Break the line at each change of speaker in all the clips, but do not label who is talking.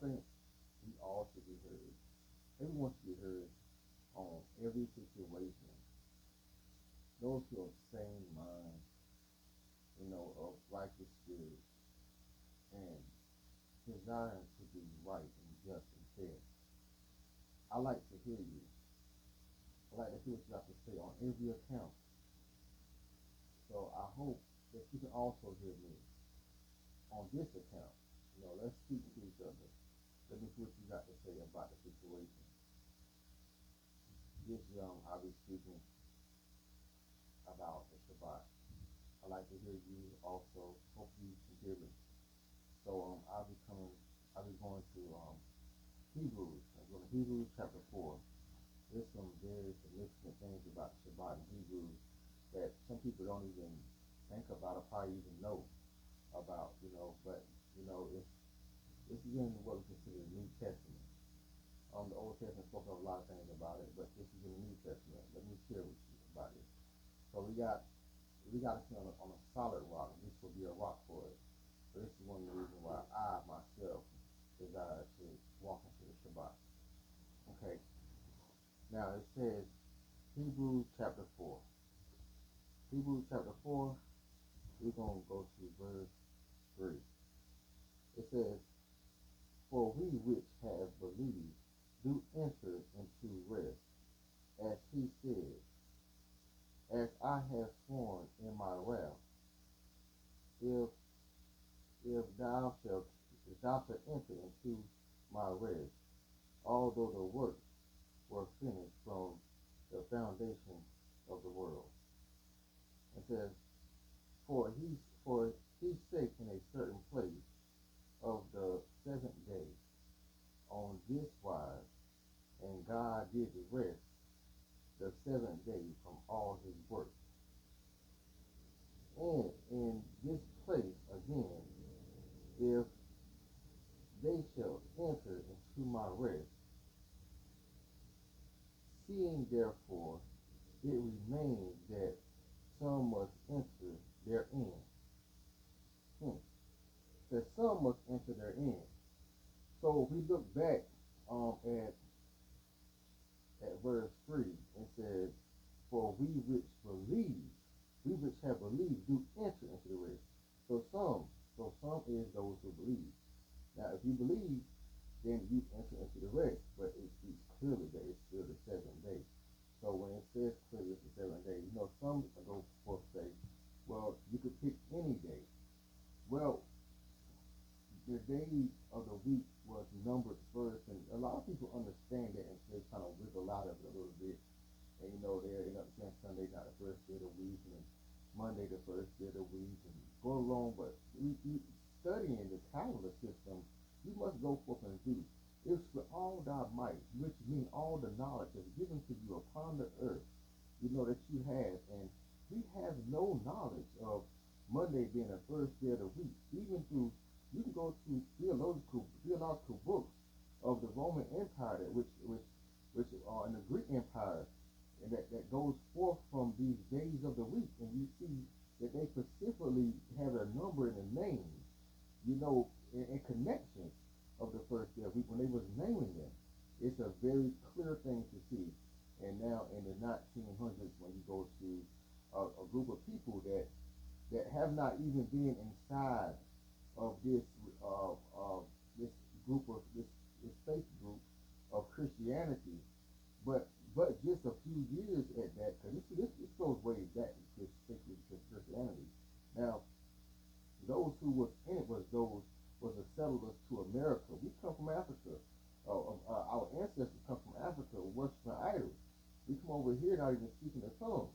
think we all should be heard. Everyone should be heard on every situation. Those who have sane mind, of righteous spirit, and desiring to be right and just and fair. I like to hear you. I like to hear what you have to say on every account. So I hope that you can also hear me on this account. Let's speak to each other. Let me see what you got to say about the situation. This young, I'll be speaking about the Shabbat. I like to hear you also. Hope you can hear me. So I'll be going to Hebrews. I'm going to Hebrews chapter 4. There's some very significant things about Shabbat in Hebrews that some people don't even think about or probably even know about, but it's in what we consider the New Testament. The Old Testament spoke of a lot of things about it, but this is in the New Testament. Let me share with you about it. So we got to stand on a solid rock. This will be a rock for us. So this is one of the reasons why I myself desire to walk into the Shabbat. Okay. Now it says Hebrews chapter 4. Hebrews chapter 4, we're going to go to verse 3. It says, "For we which have believed do enter into rest, as he said, as I have sworn in my wrath, if if thou shalt enter into my rest, although the works were finished from the foundation of the world." It says, for he spake in a certain place of the seventh day on this wise, and God did rest the seventh day from all his works. And in this place again, if they shall enter into my rest, seeing therefore it remains that some must enter therein. That some must enter therein. So if we look back at verse 3, it says, "For we which believe, we which have believed, do enter into the rest." So some is those who believe. Now, if you believe, then you enter into the rest, but it speaks clearly that it's still the seventh day. So when it says clearly it's the seventh day, some go forth say, well, you could pick any day. Well, the days of the week was numbered first, and a lot of people understand that and they kind of wiggle out of it a little bit. And they end up saying Sunday's not the first day of the week, and Monday the first day of the week, and go along. But we studying the calendar system, you must go forth and do. It's with all thy might, which means all the knowledge is given to you upon the earth, that you have. And we have no knowledge of Monday being the first day of the week. Even through, you can go to theological books of the Roman Empire, which are in the Greek Empire, and that goes forth from these days of the week. And you see that they specifically have a number and a name, in connection of the first day of the week when they was naming them. It's a very clear thing to see. And now in the 1900s, when you go to a group of people that have not even been inside of this faith group of Christianity, but just a few years at that, because this goes way back to Christianity. Now, those who was in it was the settlers to America. We come from Africa. Our ancestors come from Africa, worshiping idols. We come over here not even speaking the tongue,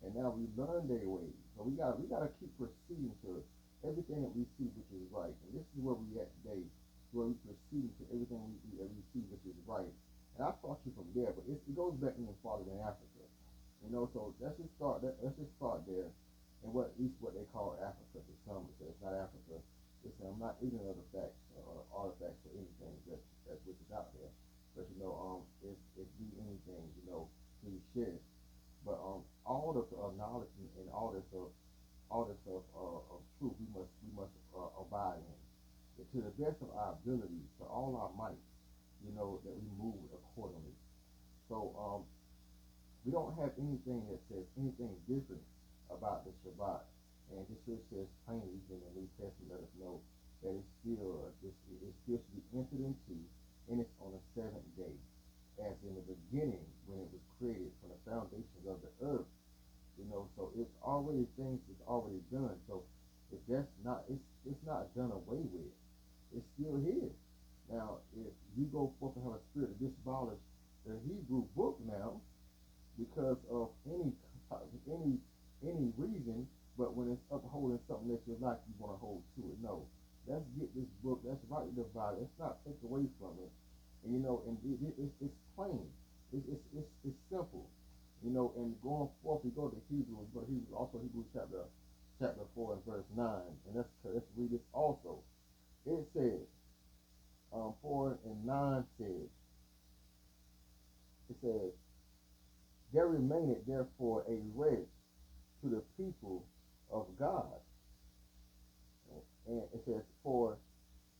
and now we learn their ways. So we gotta keep proceeding to everything that we see which is right. And this is where we at today, where we proceed to everything we see which is right. And I taught you from there, but it goes back even farther than Africa. So let's just start there, and at least what they call Africa to some, because it's not Africa. Listen, I'm not ignorant of the facts or artifacts or anything that's which is out there. But if be anything, please share. But all the knowledge and all this of truth we must abide in. The to the best of our ability, to all our might, that we move accordingly. So we don't have anything that says anything different about the Shabbat. And this here says plainly in the New Testament, let us know that it still should be entered into, and it's on the seventh day, as in the beginning when it was created from the foundations of the earth. So it's already things that's already done. So if that's not, it's not done away with. It's still here. Now, if you go forth and have a spirit to disabolish the Hebrew book now, because of any reason, but when it's upholding something that you like, you want to hold to it. No, let's get this book. Let's rightly divide it. Let's not take away from it. And it's plain. It's simple. And going forth, we go to Hebrews, but Hebrews also Hebrews chapter 4 and verse 9, and let's read this also. It says, 4 and 9 says, it says, there remaineth therefore a rest to the people of God. And it says, for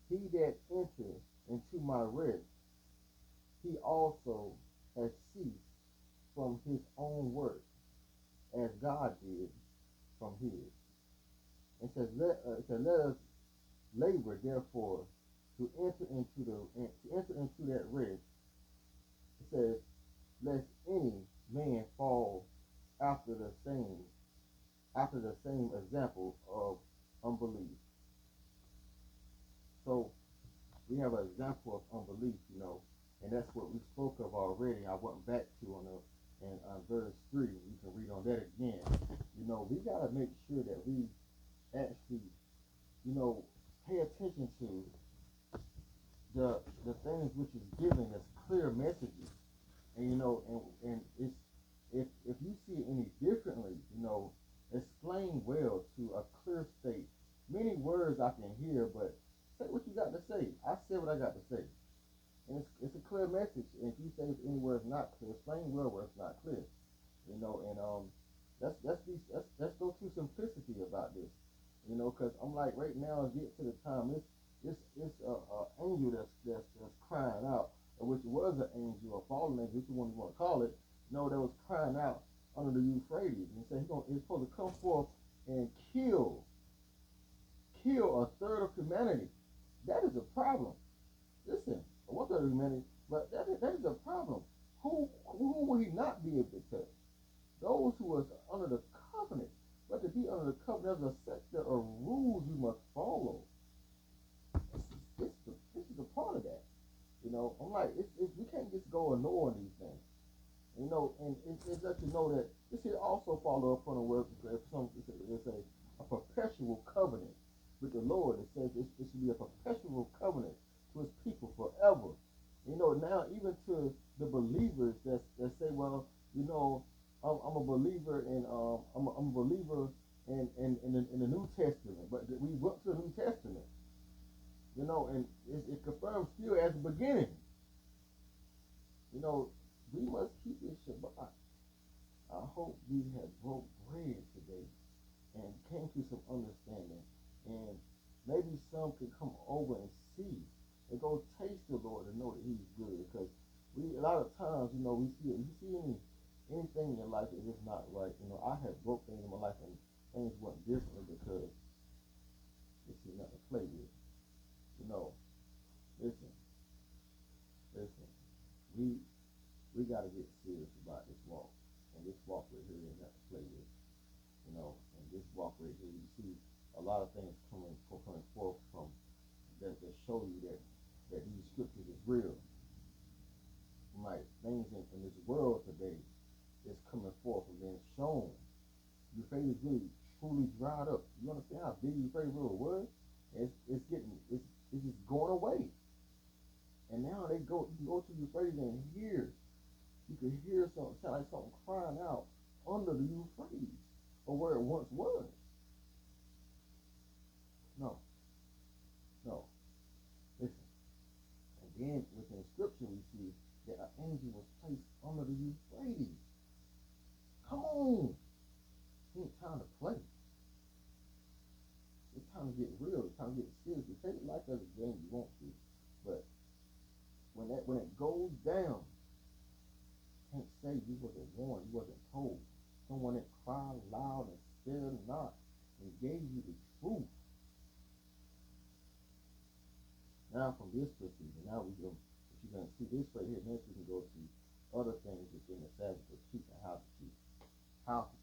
he that entereth into my rest, he also has ceased from his own work, as God did from his. It says, let us labor therefore to enter into that rest. It says, lest any man fall after the same example of unbelief. So we have an example of unbelief, and that's what we spoke of already. I went back to on verse 3. You can read on that again. We gotta make sure that we actually, pay attention to the things which is giving us clear messages. And and it's if you see it any differently, explain well to a clear state. Many words I can hear, but say what you got to say. I said what I got to say. And it's a clear message. And if you say any word is not clear, explain well where it's not clear. And let's go to simplicity about this. Because I'm like right now, get to the time. It's angel that's crying out, which was an angel, a fallen angel, which one you want to call it. That was crying out under the Euphrates, and said he's supposed to come forth and kill a third of humanity. That is a problem. Listen, one third of humanity, but that is a problem. Who will he not be able to touch? Those who are under the covenant. But to be under the covenant, there's a set of rules you must follow. This is a part of that. I'm like, we can't just go ignoring these things. And it lets you know that this here also follow up on a word. It's a perpetual covenant with the Lord. It says it should be a perpetual covenant to his people forever. Now even to the believers that say, well, I'm a believer in I'm a believer in the New Testament, but we went to the New Testament, and it confirms still as the beginning. We must keep this Shabbat. I hope we have broke bread today and came to some understanding, and maybe some can come over and see and go taste the Lord and know that he's good, because a lot of times, we see anything in your life that is not right. I have broke things in my life and things went differently because this is not to play with. Listen, we got to get serious about this walk, and this walk right here is not to play with. And this walk right here, you see a lot of things coming forth from that show you that these scriptures is real. Like things in this world today is coming forth and being shown. Euphrates really truly dried up. You understand how big Euphrates River was? It's just going away. And now you can go to Euphrates and you can hear something, sound like something crying out under the Euphrates, or where it once was. No. Listen. And then within scripture we see that an angel was placed under the Euphrates. Come on. It ain't time to play. It's time to get real. kind of get serious. You take it like as a game you want to, but when it goes down, you can't say you wasn't warned, you wasn't told. Someone that cried loud and spared not and gave you the truth. Now from this procedure, now we go. If you're gonna see this right here, next we can go to other things within the Sabbath of keeping, how to keep, how to